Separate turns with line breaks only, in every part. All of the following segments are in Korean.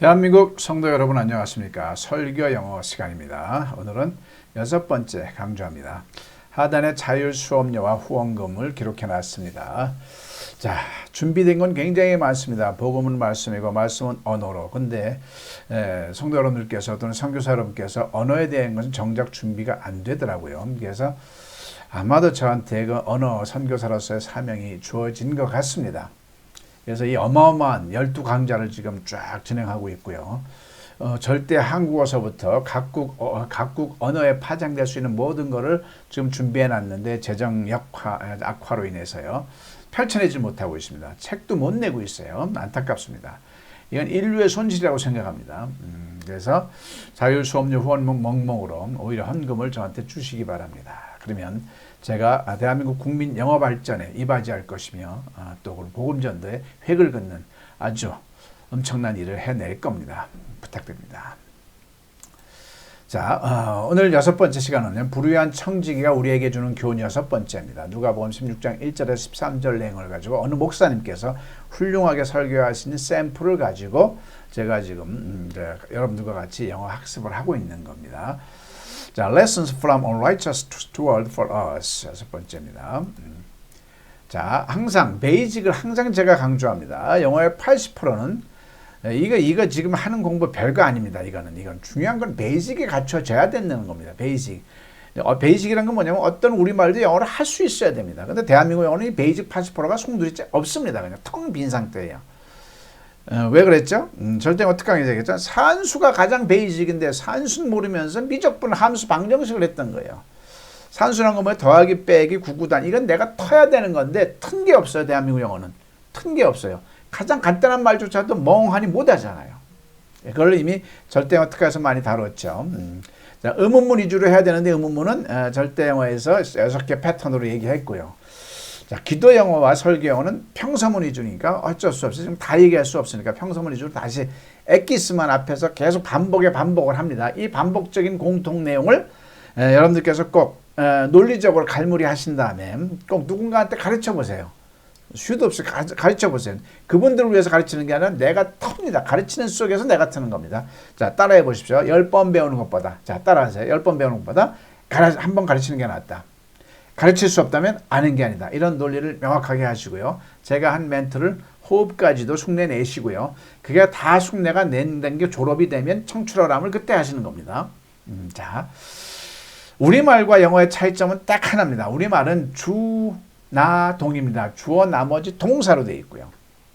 대한민국 성도 여러분 안녕하십니까? 설교 영어 시간입니다. 오늘은 6번째 강조합니다. 하단에 자율 수업료와 후원금을 기록해 놨습니다. 자, 준비된 건 굉장히 많습니다. 복음은 말씀이고 말씀은 언어로. 근데 성도 여러분들께서 또는 선교사 여러분께서 언어에 대한 것은 정작 준비가 안 되더라고요. 그래서 아마도 저한테 그 언어 선교사로서의 사명이 주어진 것 같습니다. 그래서 이 어마어마한 12강좌를 지금 쫙 진행하고 있고요. 절대 한국어서부터 각국 언어에 파장될 수 있는 모든 것을 지금 준비해 놨는데 재정 악화로 인해서요. 펼쳐내지 못하고 있습니다. 책도 못 내고 있어요. 안타깝습니다. 이건 인류의 손실이라고 생각합니다. 그래서 자율수업료 후원금 멍멍으로 오히려 헌금을 저한테 주시기 바랍니다. 그러면 제가 대한민국 국민 영어 발전에 이바지할 것이며 또 복음전도에 획을 긋는 아주 엄청난 일을 해낼 겁니다. 부탁드립니다. 자, 오늘 6번째 시간은 불의한 청지기가 우리에게 주는 교훈 6번째입니다. 누가복음 16장 1절에서 13절 내용을 가지고 어느 목사님께서 훌륭하게 설교하신 샘플을 가지고 제가 지금 여러분들과 같이 영어 학습을 하고 있는 겁니다. 자, lessons from unrighteous steward for us. 6번째입니다. 자, 항상 베이직을 항상 제가 강조합니다. 영어의 80%는 이거 지금 하는 공부 별거 아닙니다. 이건 중요한 건 베이직이 갖춰져야 된다는 겁니다. 베이직. 베이직이란 건 뭐냐면 어떤 우리말도 영어를 할 수 있어야 됩니다. 근데 대한민국 영어는 이 베이직 80%가 송두리 없습니다. 그냥 텅 빈 상태예요. 왜 그랬죠? 절대 어떻게 하겠죠? 산수가 가장 베이직인데 산수는 모르면서 미적분 함수 방정식을 했던 거예요. 산수란 건 뭐 더하기 빼기 구구단 이건 내가 터야 되는 건데 튼 게 없어요. 대한민국 영어는 튼 게 없어요. 가장 간단한 말조차도 멍하니 못하잖아요. 그걸 이미 절대어특 해서 많이 다뤘죠. 자, 의문문 위주로 해야 되는데 의문문은 절대영어에서 6개 패턴으로 얘기했고요. 자, 기도 영어와 설교 영어는 평서문 위주니까 어쩔 수 없이 지금 다 얘기할 수 없으니까 평서문 위주로 다시 엑기스만 앞에서 계속 반복을 합니다. 이 반복적인 공통 내용을 여러분들께서 꼭 논리적으로 갈무리 하신 다음에 꼭 누군가한테 가르쳐 보세요. 수도 없이 가르쳐 보세요. 그분들을 위해서 가르치는 게 아니라 내가 텁니다. 가르치는 속에서 내가 트는 겁니다. 자, 따라해 보십시오. 10번 배우는 것보다. 자, 따라하세요. 10번 배우는 것보다 한 번 가르치는 게 낫다. 가르칠 수 없다면 아는 게 아니다. 이런 논리를 명확하게 하시고요. 제가 한 멘트를 호흡까지도 흉내내시고요. 그게 다 흉내가 낸 게 졸업이 되면 청출어람을 그때 하시는 겁니다. 자, 우리말과 영어의 차이점은 딱 하나입니다. 우리말은 주나동입니다. 주어 나머지 동사로 되어 있고요.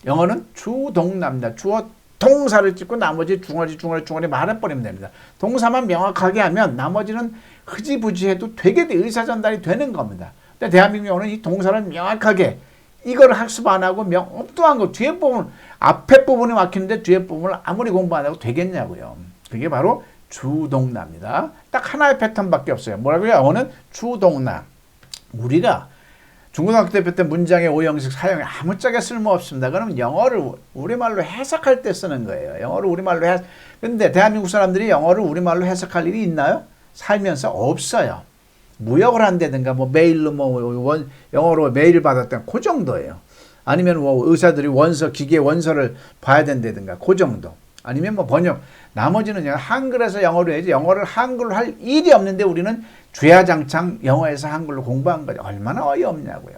영어는 주동나입니다. 주어 동사를 찍고 나머지 중얼이 말해버리면 됩니다. 동사만 명확하게 하면 나머지는 흐지부지해도 되게 의사 전달이 되는 겁니다. 근데 대한민국 영어는 이 동사를 명확하게 이걸 학습 안 하고 엉뚱한 거 뒤에 부분 앞에 부분이 막히는데 뒤에 부분을 아무리 공부 안 하고 되겠냐고요. 그게 바로 주동나입니다. 딱 하나의 패턴밖에 없어요. 뭐라고요? 영어는 주동나. 우리가 중고등학교 때 문장의 오형식 사용이 아무짝에 쓸모없습니다. 그러면 영어를 우리말로 해석할 때 쓰는 거예요. 영어를 우리말로 근데 대한민국 사람들이 영어를 우리말로 해석할 일이 있나요? 살면서 없어요. 무역을 한다든가 뭐 메일로 영어로 메일 받았다든가 그 정도예요. 아니면 뭐 의사들이 기계 원서를 봐야 된다든가 그 정도. 아니면 뭐 번역. 나머지는 한글에서 영어로 해야지 영어를 한글로 할 일이 없는데 우리는 주야장창 영어에서 한글로 공부한 거죠. 얼마나 어이없냐고요.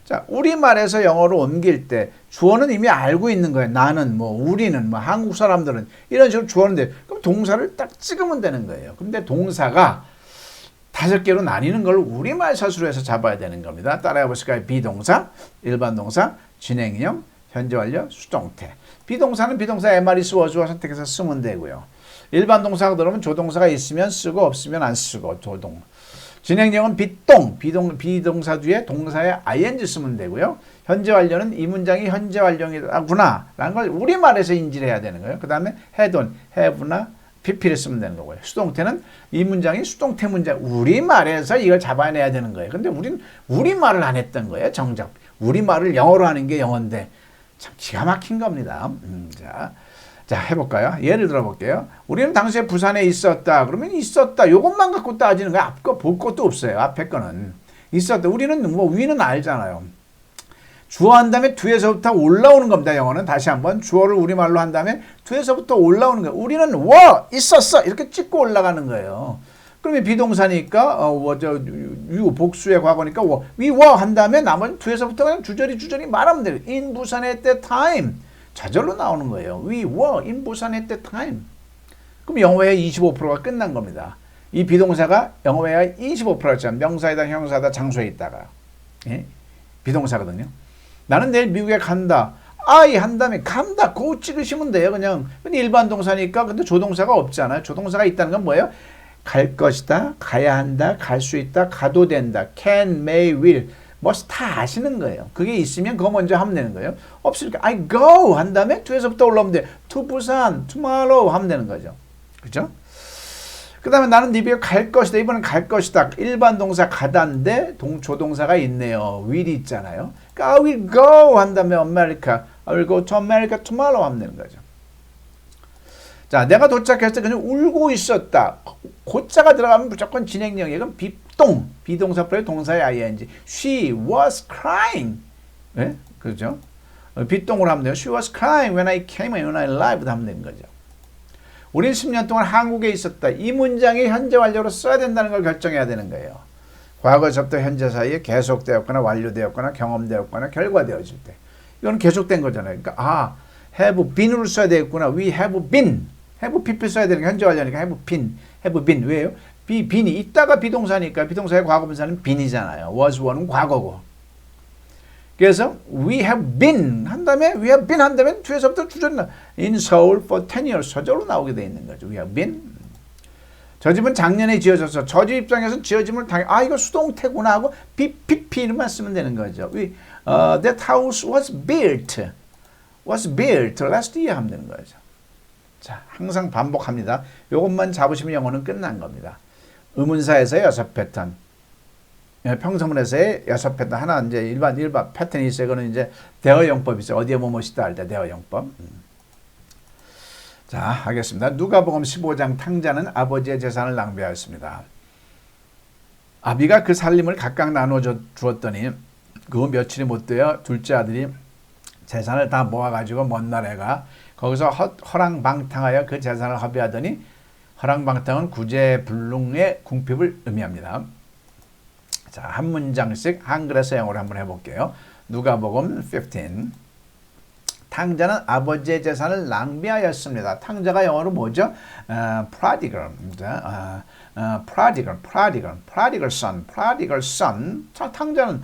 자, 우리말에서 영어로 옮길 때 주어는 이미 알고 있는 거예요. 나는 우리는 한국 사람들은 이런 식으로 주어인데 그럼 동사를 딱 찍으면 되는 거예요. 근데 동사가 5개로 나뉘는 걸 우리말 서술로 해서 잡아야 되는 겁니다. 따라해 보실까요? 비동사, 일반 동사, 진행형, 현재 완료, 수동태. 비동사는 비동사 MRE 워주어 선택해서 쓰면 되고요. 일반 동사가 들어오면 조동사가 있으면 쓰고 없으면 안 쓰고 조동. 진행형은 비동사 뒤에 동사의 ing 쓰면 되고요. 현재 완료는 이 문장이 현재 완료이구나 라는 걸 우리말에서 인지를 해야 되는 거예요. 그 다음에 headon, have나 pp를 쓰면 되는 거고요. 수동태는 이 문장이 수동태 문장 우리말에서 이걸 잡아내야 되는 거예요. 근데 우리는 우리말을 안 했던 거예요. 정작 우리말을 영어로 하는 게 영어인데 참 기가 막힌 겁니다. 자, 해볼까요? 예를 들어볼게요. 우리는 당시에 부산에 있었다. 그러면 있었다. 요것만 갖고 따지는 거야. 앞거 볼 것도 없어요. 앞에 거는. 있었다. 우리는 위는 알잖아요. 주어 한 다음에 뒤에서부터 올라오는 겁니다. 영어는 다시 한번 주어를 우리말로 한 다음에 뒤에서부터 올라오는 거예요. 우리는 were 있었어 이렇게 찍고 올라가는 거예요. 그러면 비동사니까 복수의 과거니까 we were 한 다음에 나머지 뒤에서부터 그냥 주저리 말하면 돼요. in 부산 at that time 좌절로 나오는 거예요. We were in 부산 at that time. 그럼 영어의 25%가 끝난 겁니다. 이 비동사가 영어의 25%였죠. 명사이다 형사다 장소에 있다가 예? 비동사거든요. 나는 내일 미국에 간다. I 한 다음에 간다. 고 찍으시면 돼요. 그냥 일반 동사니까. 근데 조동사가 없잖아요. 조동사가 있다는 건 뭐예요? 갈 것이다. 가야 한다. 갈 수 있다. 가도 된다. can, may, will. 뭐 다 아시는 거예요. 그게 있으면 그거 먼저 하면 되는 거예요. 없으니까 I go 한 다음에 뒤에서부터 올라오면 돼. to 부산, tomorrow 하면 되는 거죠. 그죠? 그 다음에 나는 네 집에 갈 것이다. 이번엔 갈 것이다. 일반 동사 가다인데 조동사가 있네요. will이 있잖아요. 그러니까 I will go 한 다음에 America. I will go to America tomorrow 하면 되는 거죠. 자, 내가 도착했을 때 그냥 울고 있었다. 고자가 들어가면 무조건 진행형이에요. 그럼 비동사 플러스 동사의 ing. She was crying. 네? 그죠? 빗동으로 하면 돼요. She was crying when I came and when I left 하면 되는 거죠. 우린 10년 동안 한국에 있었다. 이 문장이 현재 완료로 써야 된다는 걸 결정해야 되는 거예요. 과거에서부터 현재 사이에 계속되었거나 완료되었거나 경험되었거나 결과되어질 때. 이건 계속된 거잖아요. 그러니까 have been으로 써야 되겠구나. We have been. have PP 써야 되는 게 현재 완료니까 have been. 왜요? been이 있다가 비동사니까 비동사의 과거분사는 been이잖아요. was, were는 과거고. 그래서 we have been 한 다음에 we have been 한 다음에 뒤에서부터 주절이 나 in Seoul for 10 years 저절로 나오게 돼 있는 거죠. we have been. 저 집은 작년에 지어져서 저 집 입장에서는 지어짐을 이거 수동태구나 하고 PPP만 쓰면 되는 거죠. That house was built last year 하면 되는 거죠. 자, 항상 반복합니다. 이것만 잡으시면 영어는 끝난 겁니다. 의문사에서 6패턴. 평서문에서의 6패턴 하나 이제 일반 패턴이 있어요. 그거는 이제 대어용법이 있어요. 어디에 뭐뭐시다 할 때 대어용법. 자, 하겠습니다. 누가복음 15장 탕자는 아버지의 재산을 낭비하였습니다. 아비가 그 살림을 각각 나눠 주었더니 그 며칠이 못 되어 둘째 아들이 재산을 다 모아가지고 먼 나라에 가 거기서 허랑방탕하여 그 재산을 허비하더니 허랑방탕은 구제불능의 궁핍을 의미합니다. 자, 한 문장씩 한글에서 영어로 한번 해볼게요. 누가복음 15. 탕자는 아버지의 재산을 낭비하였습니다. 탕자가 영어로 뭐죠? prodigal son. 자, 탕자는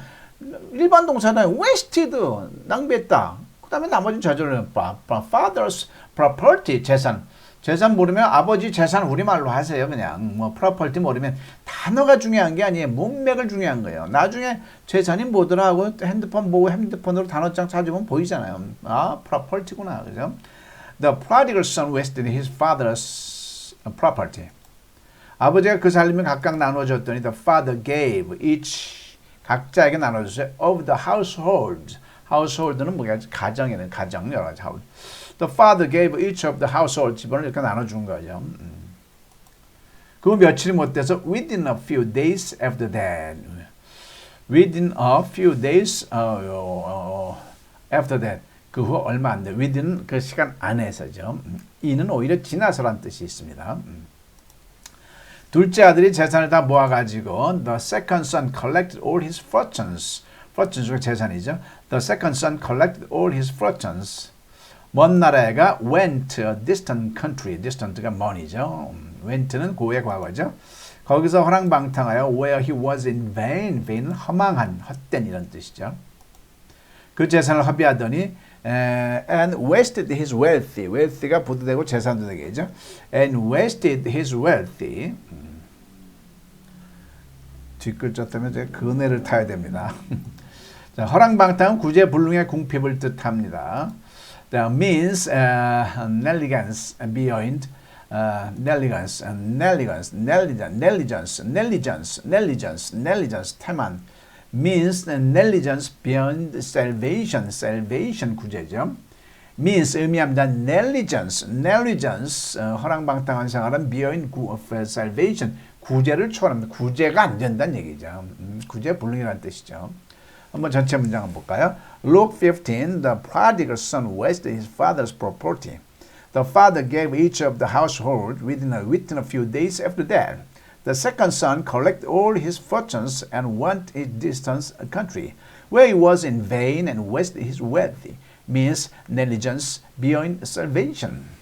일반 동사는 wasted, 낭비했다. 그 다음에 나머지는 저절로 father's property, 재산 모르면 아버지 재산 우리말로 하세요. 그냥 뭐 프로퍼티 모르면 단어가 중요한 게 아니에요. 문맥을 중요한 거예요. 나중에 재산이 뭐더라 하고 핸드폰 보고 핸드폰으로 단어장 찾으면 보이잖아요. 프로퍼티구나. 그죠? The prodigal son wasted his father's property. 아버지가 그 살림을 각각 나눠줬더니 the father gave each 각자에게 나눠줬어요. of the household. household는 뭐야? 가정이네. 가정 여러 가지. The father gave each of the household 집안을 이렇게 나눠준 거죠. 그 며칠이 못 돼서 within a few days after that. within a few days after that. 그 후 얼마 안 돼. within 그 시간 안에서죠. 이는 오히려 지나서란 뜻이 있습니다. 둘째 아들이 재산을 다 모아가지고 the second son collected all his fortunes. fortunes가 재산이죠. The second son collected all his fortunes. 먼 나라에 가 went to a distant country. distant가 먼이죠. went는 고의 과거죠. 거기서 허랑방탕하여 where he was in vain. vain은 허망한, 헛된 이런 뜻이죠. 그 재산을 허비하더니 and wasted his wealthy. wealthy가 부도되고 재산도 되겠죠. and wasted his wealthy. 뒷글자 때문에 제가 그네를 타야 됩니다. 자, 허랑방탕은 구제불능의 궁핍을 뜻합니다. That means negligence beyond negligence 태만 means negligence beyond salvation 구제죠. means 의미합니다. negligence 허랑방탕한 생활은 beyond salvation 구제를 초월합니다. 구제가 안 된다는 얘기죠. 구제불능이라는 뜻이죠. 한번 전체 문장 한번 볼까요? Luke 15, the prodigal son wasted his father's property. The father gave each of the household within a few days after that. The second son collected all his fortunes and went a distant country, where he was in vain and wasted his wealth. Means negligence beyond salvation.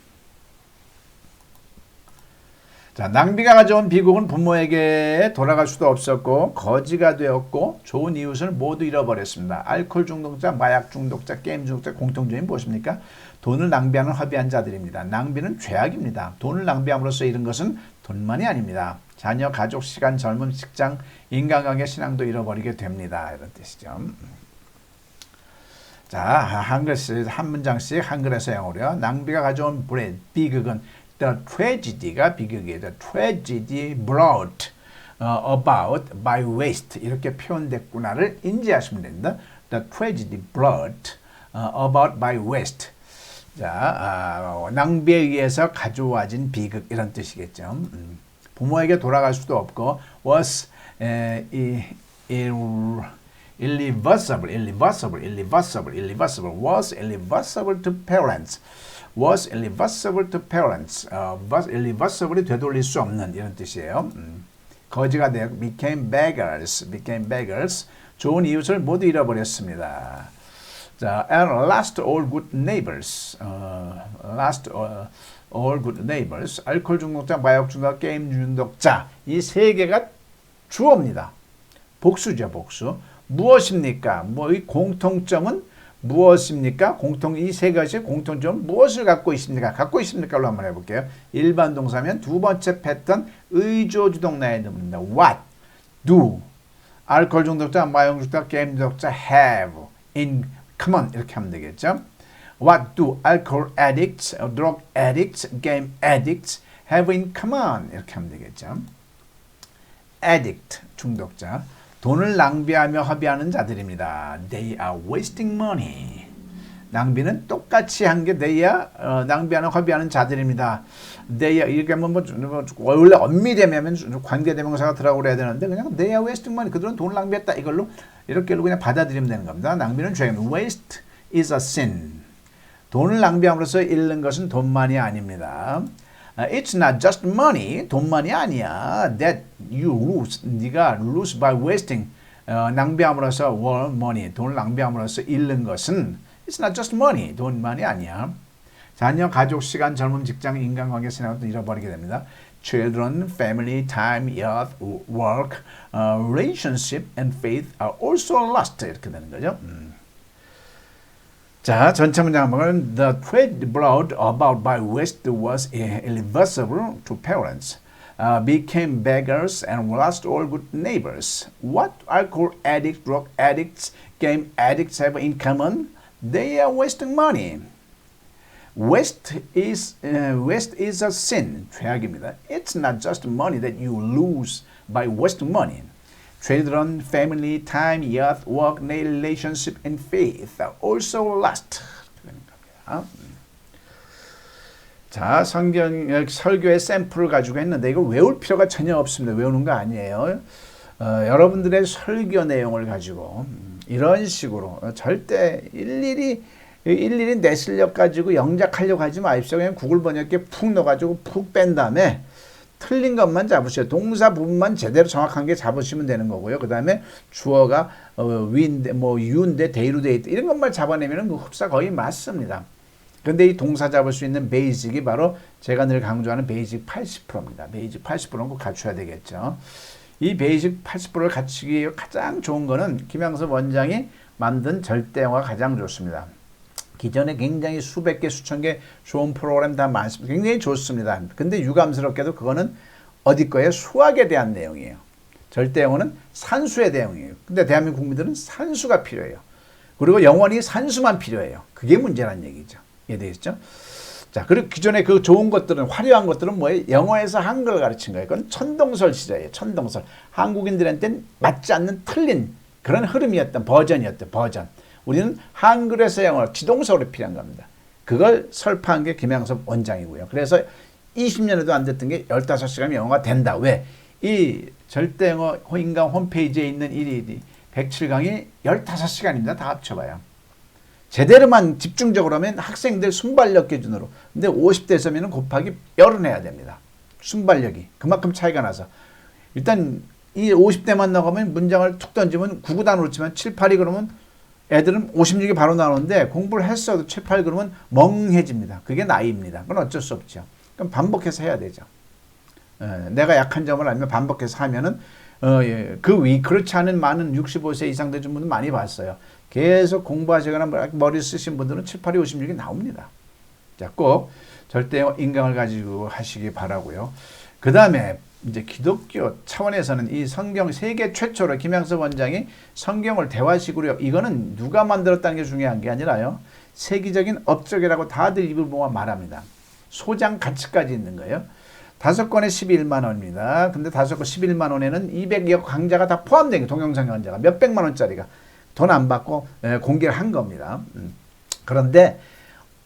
자, 낭비가 가져온 비극은 부모에게 돌아갈 수도 없었고 거지가 되었고 좋은 이웃을 모두 잃어버렸습니다. 알코올 중독자, 마약 중독자, 게임 중독자 공통점이 무엇입니까? 돈을 낭비하는 허비한 자들입니다. 낭비는 죄악입니다. 돈을 낭비함으로써 잃은 것은 돈만이 아닙니다. 자녀, 가족, 시간, 젊음, 직장, 인간관계, 신앙도 잃어버리게 됩니다. 이런 뜻이죠. 자, 한 문장씩 한글에서 영어로요. 낭비가 가져온 비극은 The tragedy가 비극이에요. The tragedy brought about by waste 이렇게 표현됐구나를 인지하시면 됩니다. The tragedy brought about by waste. 자, 낭비에 의해서 가져와진 비극 이런 뜻이겠죠. 부모에게 돌아갈 수도 없고 was irreversible to parents. was irreversible to parents. irreversible이 되돌릴 수 없는 이런 뜻이에요. 거지가 되고 became beggars. 좋은 이웃을 모두 잃어버렸습니다. 자, and lost all good neighbors. all good neighbors. 알코올 중독자, 마약 중독자, 게임 중독자. 이 세 개가 주어입니다. 복수죠, 복수. 무엇입니까? 이 공통점은 무엇입니까? 이 세 가지 공통점 무엇을 갖고 있습니까? 갖고 있습니까로 한번 해볼게요. 일반 동사면 두 번째 패턴 의조주동 나해듭니다. What, do, 알코올 중독자, 마약 중독자, 게임 중독자, have, in common 이렇게 하면 되겠죠. What do alcohol addicts, drug addicts, game addicts have in common 이렇게 하면 되겠죠. addict 중독자. 돈을 낭비하며 허비하는 자들입니다. They are wasting money. 낭비는 똑같이 한 게 they are 낭비하는 허비하는 자들입니다. They are 이렇게 하면 원래 엄밀하면 관계대명사가 들어가고 그래야 되는데 그냥 they are wasting money. 그들은 돈을 낭비했다. 이걸로 이렇게 그냥 받아들이면 되는 겁니다. 낭비는 죄입니다. Waste is a sin. 돈을 낭비함으로써 잃는 것은 돈만이 아닙니다. It's not just money. 돈만이 아니야. That you lose. 네가 lose by wasting. 낭비함으로써 money. 돈을 낭비함으로써 잃는 것은 It's not just money. 돈만이 아니야. 자녀, 가족, 시간, 젊음, 직장, 인간관계, 신앙도 잃어버리게 됩니다. Children, family, time, youth, work, relationship, and faith are also lost. 이렇게 되는 거죠. 자, 전체 문장 한번 The tragedy brought about by waste was irreversible to parents, became beggars and lost all good neighbors. What alcohol addicts, drug addicts, game addicts have in common? They are wasting money. Waste is a sin. 죄악입니다. It's not just money that you lose by wasting money. Children, family, time, youth, work, relationship, and faith are also lost. 자, 설교의 샘플을 가지고 했는데 이거 외울 필요가 전혀 없습니다. 외우는 거 아니에요. 여러분들의 설교 내용을 가지고 이런 식으로 절대 일일이 내 실력 가지고 영작하려고 하지 마십시오. 그냥 구글 번역기에 푹 넣어가지고 푹 뺀 다음에 틀린 것만 잡으세요. 동사 부분만 제대로 정확한 게 잡으시면 되는 거고요. 그 다음에 주어가 위인데 you인데 they로 돼 있다. 이런 것만 잡아내면 그 흡사 거의 맞습니다. 그런데 이 동사 잡을 수 있는 베이직이 바로 제가 늘 강조하는 베이직 80%입니다. 베이직 80%는 꼭 갖춰야 되겠죠. 이 베이직 80%를 갖추기 위해 가장 좋은 거는 김양섭 원장이 만든 절대영어가 가장 좋습니다. 기존에 굉장히 수백 개, 수천 개 좋은 프로그램 다 많습니다. 굉장히 좋습니다. 근데 유감스럽게도 그거는 어디 거예요? 수학에 대한 내용이에요. 절대영어는 산수에 대한 내용이에요. 근데 대한민국 국민들은 산수가 필요해요. 그리고 영원히 산수만 필요해요. 그게 문제란 얘기죠. 이해되겠죠? 자, 그리고 기존에 그 좋은 것들은, 화려한 것들은 뭐예요? 영어에서 한글을 가르친 거예요. 그건 천동설 시대예요. 천동설. 한국인들한테는 맞지 않는 틀린 그런 흐름이었던 버전이었던 버전. 우리는 한글에서 영어, 지동설이 필요한 겁니다. 그걸 설파한 게 김양섭 원장이고요. 그래서 20년에도 안 됐던 게 15시간 영어가 된다. 왜? 이 절대영어 인강 홈페이지에 있는 이 107강이 15시간입니다. 다 합쳐봐요. 제대로만 집중적으로 하면 학생들 순발력 기준으로. 근데 50대에서면 곱하기 10은 해야 됩니다. 순발력이. 그만큼 차이가 나서. 일단 이 50대만 나가면 문장을 툭 던지면 9, 9단으로 치면 7, 8이 그러면 애들은 56이 바로 나오는데 공부를 했어도 7, 8 그러면 멍해집니다. 그게 나이입니다. 그건 어쩔 수 없죠. 그럼 반복해서 해야 되죠. 내가 약한 점을 알면 반복해서 하면은 그렇지 않은 많은 65세 이상 되신 분들 많이 봤어요. 계속 공부하시거나 머리 쓰신 분들은 7, 8이 56이 나옵니다. 자, 꼭 절대 인강을 가지고 하시기 바라고요. 그 다음에 이제 기독교 차원에서는 이 성경 세계 최초로 김양섭 원장이 성경을 대화식으로 이거는 누가 만들었다는 게 중요한 게 아니라요. 세계적인 업적이라고 다들 입을 모아 말합니다. 소장 가치까지 있는 거예요. 5권에 11만 원입니다. 근데 5권 11만 원에는 200여 강좌가 다 포함된 게 동영상 강좌가 몇백만 원짜리가 돈 안 받고 공개를 한 겁니다. 그런데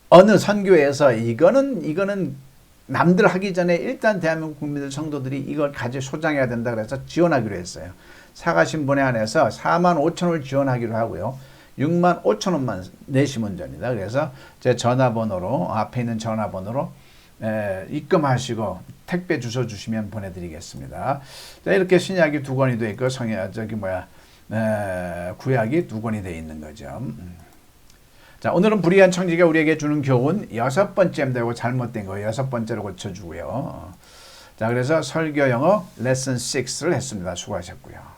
어느 선교에서 이거는 남들 하기 전에 일단 대한민국 국민들 성도들이 이걸 가지고 소장해야 된다 그래서 지원하기로 했어요. 사가신분에 한해서 4만 5천 원을 지원하기로 하고요. 6만 5천 원만 내시면 됩니다. 그래서 제 전화번호로 앞에 있는 전화번호로 입금하시고 택배 주소 주시면 보내드리겠습니다. 자, 이렇게 신약이 2권이 돼 있고 구약이 2권이 돼 있는 거죠. 자, 오늘은 불의한 청지기가 우리에게 주는 교훈 6번째입니다. 이거 잘못된 거 6번째로 고쳐주고요. 자, 그래서 설교 영어 레슨 6를 했습니다. 수고하셨고요.